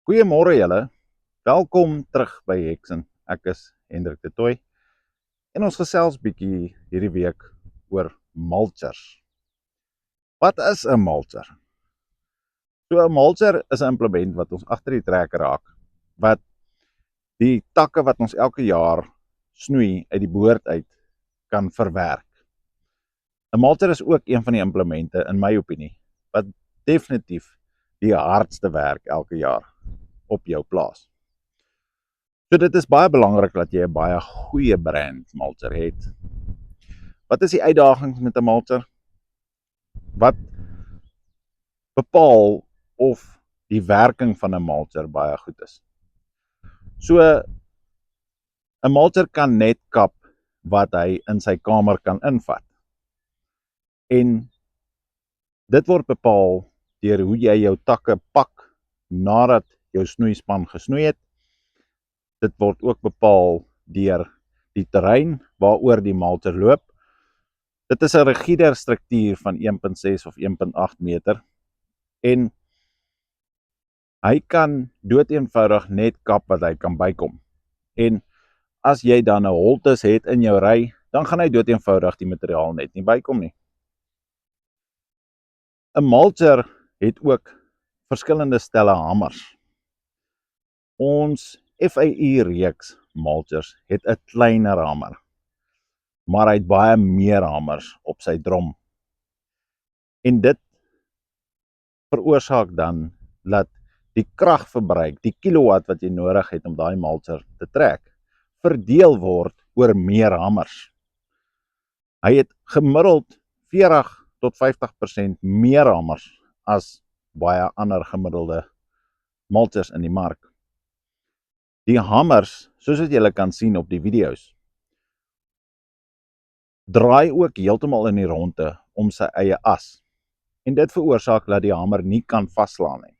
Goeiemôre julle. Welkom terug by Heksen. Ek is Hendrik de Tooy en ons gesels bietjie hierdie week oor mulchers. Wat is 'n mulcher? So 'n mulcher is 'n implement wat ons agter die trek raak wat die takke wat ons elke jaar snoei uit die boord uit kan verwerk. 'n Mulcher is ook een van die implemente in my opinie wat definitief die hardste werk elke jaar op jou plaas. So dit is baie belangrik dat jy 'n baie goeie brand mulcher het. Wat is die uitdagings met 'n mulcher? Wat bepaal of die werking van 'n mulcher baie goed is? So 'n mulcher kan net kap wat hy in sy kamer kan invat. En dit word bepaal deur hoe jy jou takke pak nadat jou snoeispan gesnoei het. Dit word ook bepaal deur die terrein waaroor die mulcher loop. Dit is 'n rigieder struktuur van 1.6 of 1.8 meter en hy kan doeteenvoudig net kap wat hy kan bykom. En as jy dan 'n holtes het in jou ry, dan gaan hy doeteenvoudig die materiaal net nie bykom nie. 'n Mulcher het ook verskillende stelle hamers. Ons FAI reeks mulchers het 'n kleiner hamer, maar hy het baie meer hamers op sy drom. En dit veroorsaak dan dat die kragverbruik, die kilowatt wat jy nodig het om daai mulcher te trek, verdeel word oor meer hamers. Hy het gemiddeld 40 tot 50% meer hamers as baie ander gemiddelde mulchers in die mark. Die hamers, soos wat julle kan sien op die video's, draai ook heeltemal in die ronde om sy eie as. En dit veroorsaak dat die hamer nie kan vaslaan nie.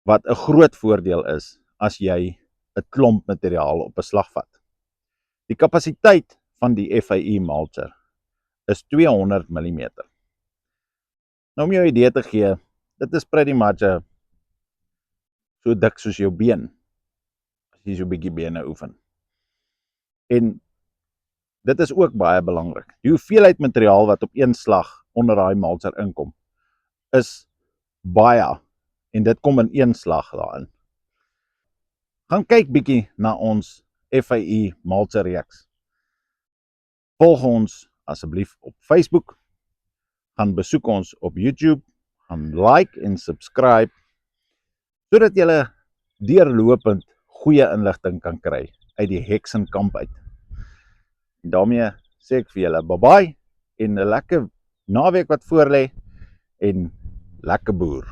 Wat 'n groot voordeel is as jy 'n klomp materiaal op 'n slag vat. Die kapasiteit van die FAI mulcher is 200 mm. Nou om jou idee te gee, dit is pretty much so dik soos jou been, as jy so 'n bietjie bene oefen. En dit is ook baie belangrik. Die hoeveelheid materiaal wat op een slag onder daai mulcher inkom, is baie, en dit kom in een slag daarin. Gaan kyk bietjie na ons FAI mulcher reeks. Volg ons asseblief op Facebook, gaan besoek ons op YouTube, gaan like en subscribe, sodat julle deurlopend goeie inligting kan kry uit die heksenkamp uit. En daarmee sê ek vir julle bye-bye en 'n lekker naweek wat voorlê en lekker boer.